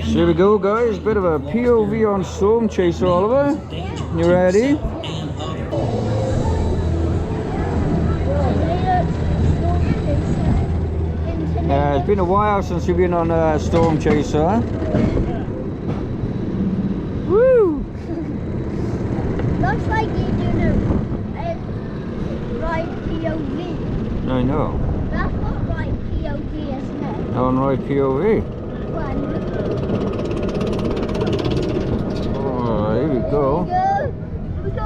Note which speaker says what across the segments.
Speaker 1: So here we go, guys. Bit of a POV on Storm Chaser, Oliver. You ready? It's been a while since you've been on a Storm Chaser. Woo!
Speaker 2: Looks like you're doing a right POV.
Speaker 1: I know.
Speaker 2: That's not right POV, isn't it?
Speaker 1: On right POV. Oh, here we go.
Speaker 2: Here we go.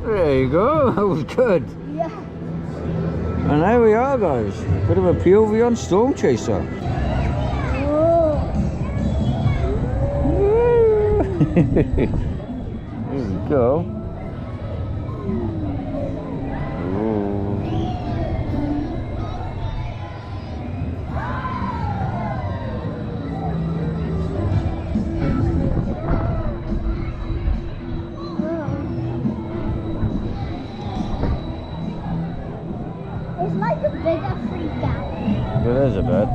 Speaker 1: There you go, that was good.
Speaker 2: Yeah.
Speaker 1: And there we are, guys. Bit of a POV on Storm Chaser. Here we go.
Speaker 2: It's like a bigger freak out.
Speaker 1: It is a bit.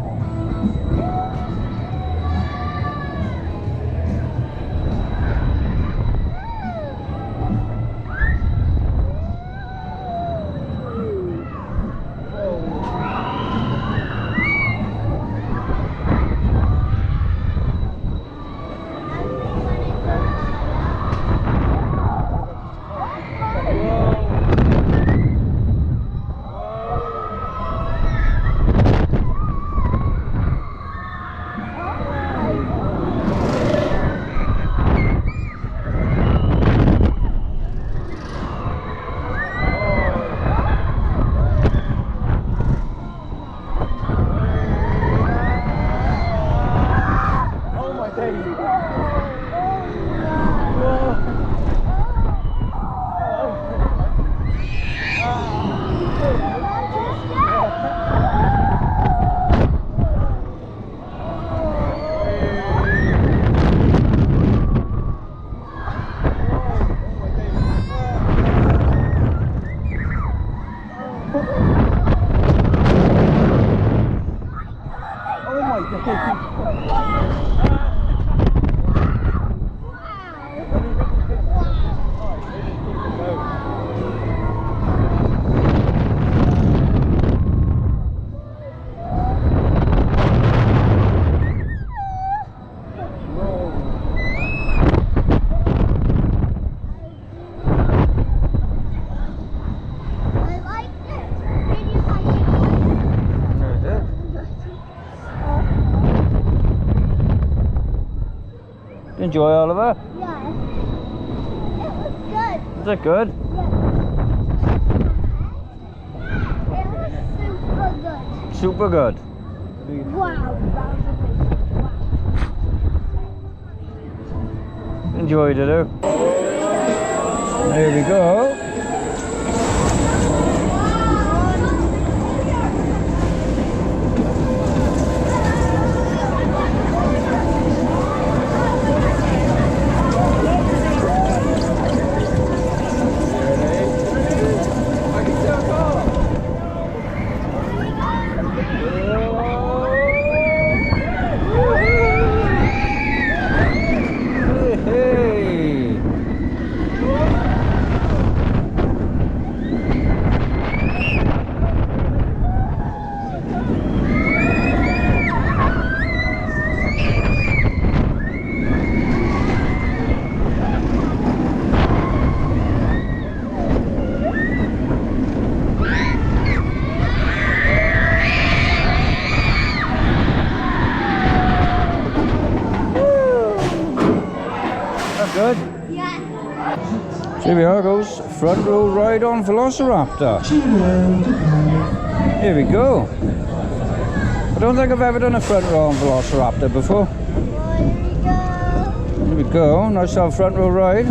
Speaker 1: Enjoy, Oliver?
Speaker 2: Yeah. It was good.
Speaker 1: Is that good?
Speaker 2: Yeah. It was super good.
Speaker 1: Super good.
Speaker 2: Wow. That was amazing. Wow.
Speaker 1: Enjoy, Dido. There we go. Good?
Speaker 2: Yeah.
Speaker 1: Here we are, goes front row ride on Velocaraptor. Here we go. I don't think I've ever done a front row on Velocaraptor before. Here we go, nice to have a front row ride.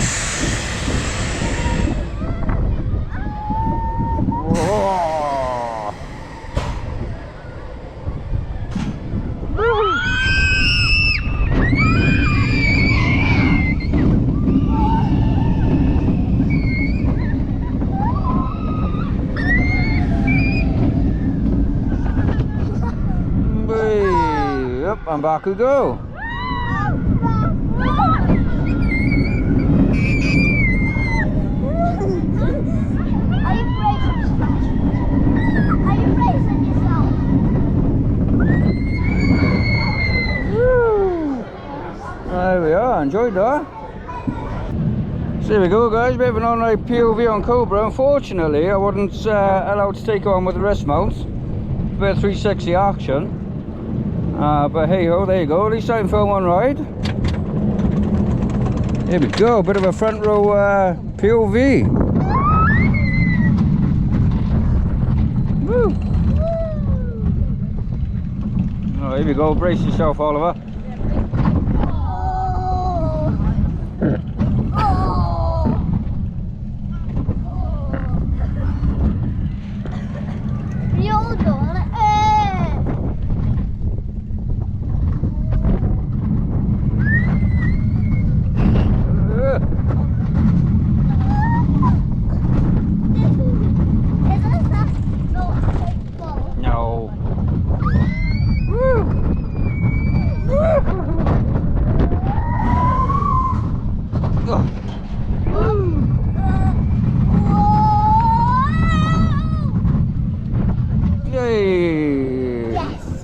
Speaker 1: Whoa. Yep, and back we go. There we are, enjoyed that. So there we go guys, bit of an online POV on Cobra. Unfortunately I wasn't allowed to take her on with the wrist mounts. Bit of 360 action. But hey ho, there you go, at least I can film one ride. Here we go, bit of a front row POV. Woo. Oh, here we go, brace yourself Oliver.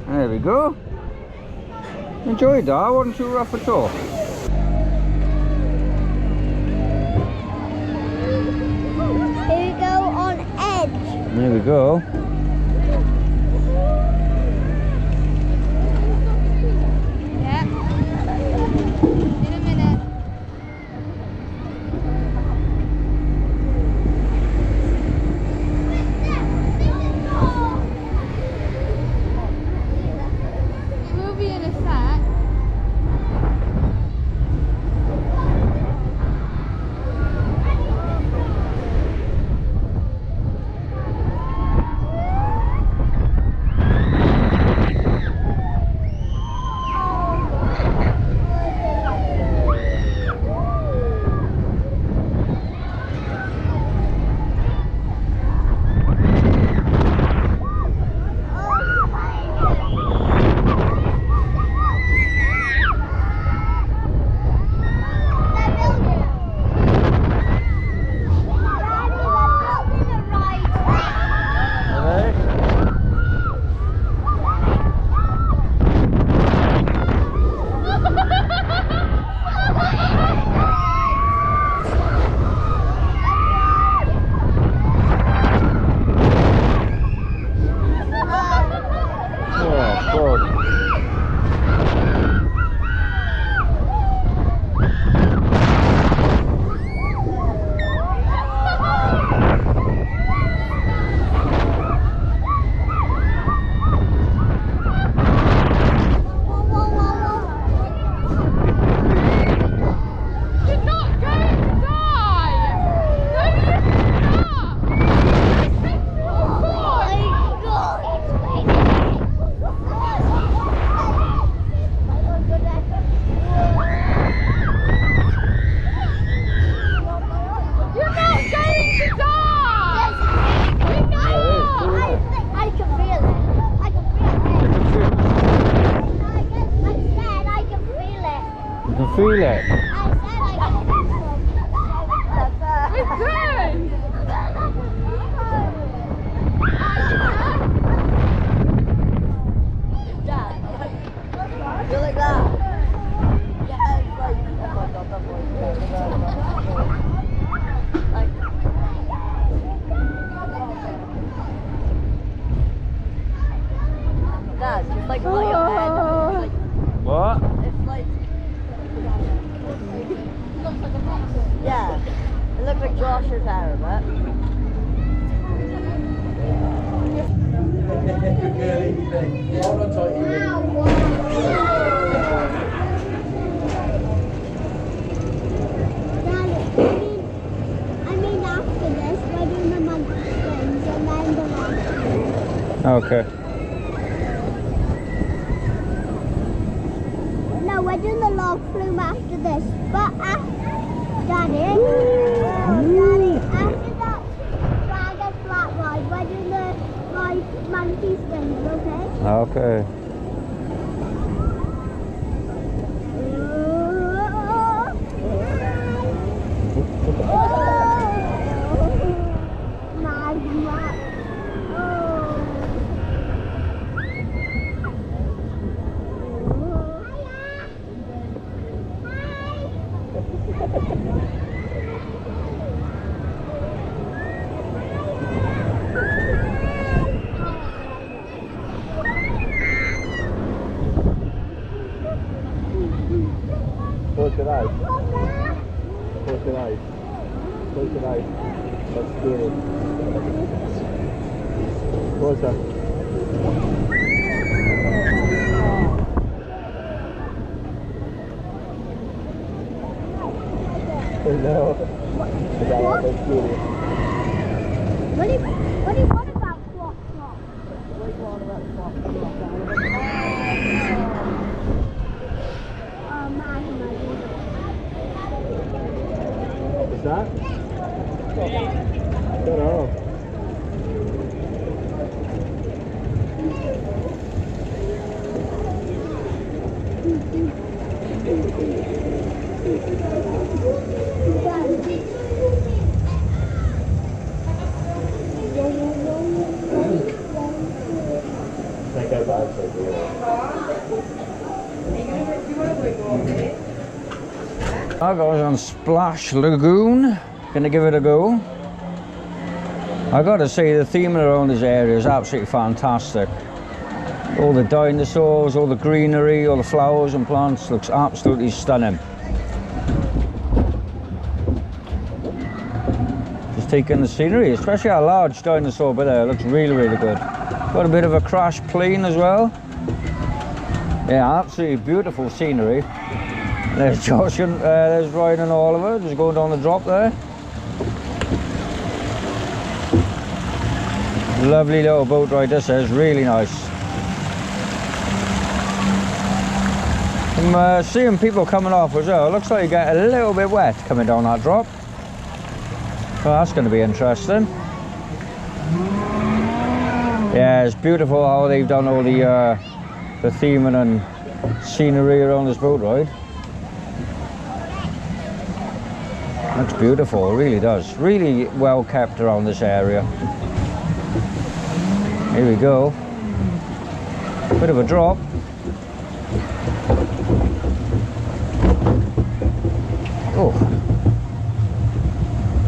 Speaker 1: There we go. Enjoyed that, wasn't too rough at all.
Speaker 2: Here we go on edge.
Speaker 1: There we go.
Speaker 2: Yep. In a minute.
Speaker 1: Feel it.
Speaker 3: It's like your head.
Speaker 1: What?
Speaker 3: It's like. Yeah. It looks like Josh's hair, but.
Speaker 4: Hold on tight, you.
Speaker 2: I mean after this, we're doing the monkey springs and then the last.
Speaker 1: Okay.
Speaker 2: No, we're doing the log flume after this. But Daddy, after that dragon flat ride, we're doing the monkey springs, okay?
Speaker 1: Okay.
Speaker 2: Magma.
Speaker 4: Close your eyes. Close your eyes. Close your eyes. That's scary. Closer. No. That's scary.
Speaker 2: What do you want about Flop Flop?
Speaker 3: What do you want about the box?
Speaker 2: Magma.
Speaker 4: What's that? I don't know. I go back
Speaker 1: I goes on Splash Lagoon. Gonna give it a go. I gotta say the theme around this area is absolutely fantastic. All the dinosaurs, all the greenery, all the flowers and plants looks absolutely stunning. Just taking the scenery, especially a large dinosaur over there, looks really, really good. Got a bit of a crash plane as well. Yeah, absolutely beautiful scenery. There's Josh and there's Ryan and Oliver just going down the drop there. Lovely little boat ride this is, really nice. I'm seeing people coming off as well. It looks like you get a little bit wet coming down that drop. Well, that's going to be interesting. Yeah, it's beautiful how they've done all the theming and scenery around this boat ride. Looks beautiful, it really does. Really well kept around this area. Here we go. Bit of a drop. Oh.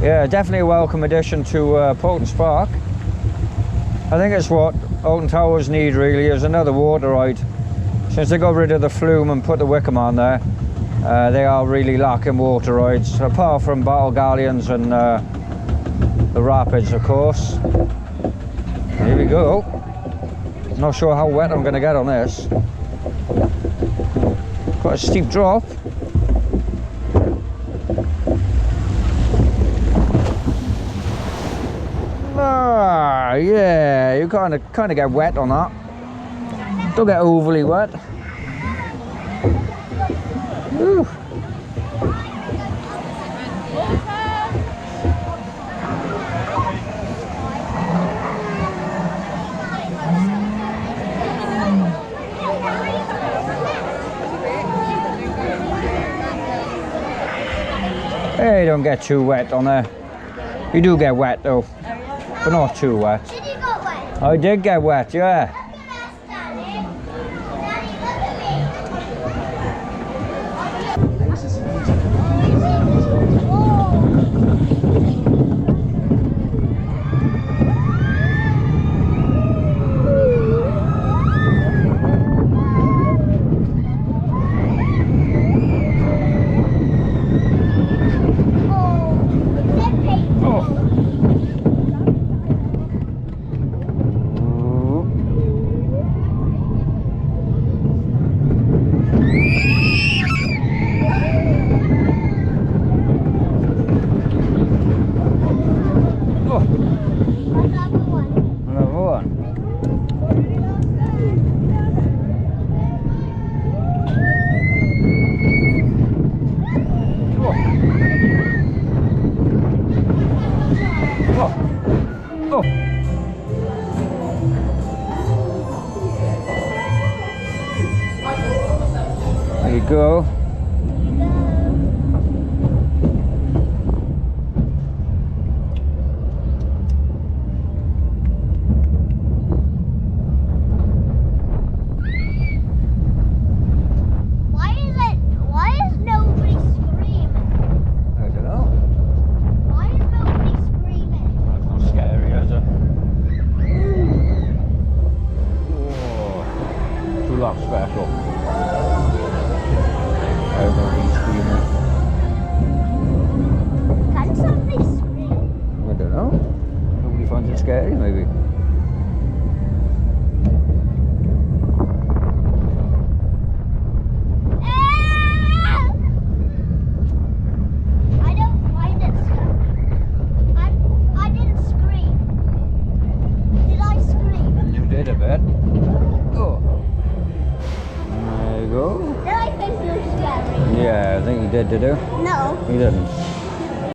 Speaker 1: Yeah, definitely a welcome addition to Paultons Park. I think it's what Alton Towers need really, is another water ride. Since they got rid of the flume and put the Wickham on there, they are really lacking water rides, apart from Battle Galleons and the Rapids, of course. Here we go. Not sure how wet I'm going to get on this. Quite a steep drop. Ah, yeah, you kind of get wet on that. Don't get overly wet. Whew. Hey, don't get too wet on there. You do get wet though, but not too wet.
Speaker 2: Did you get wet?
Speaker 1: I did get wet, yeah. There you go.
Speaker 2: Why is nobody screaming?
Speaker 1: I don't know.
Speaker 2: Why is nobody screaming?
Speaker 1: That's not scary, is it? Whoa. Too lot special. Everybody's screaming.
Speaker 2: Can somebody scream?
Speaker 1: I don't know. Nobody finds it scary, maybe.
Speaker 2: I don't find it scary. I didn't scream. Did I scream?
Speaker 1: You did a bit. Oh. There you go.
Speaker 2: Did I think it was scary?
Speaker 1: Yeah, I think you did, did you?
Speaker 2: No.
Speaker 1: You didn't.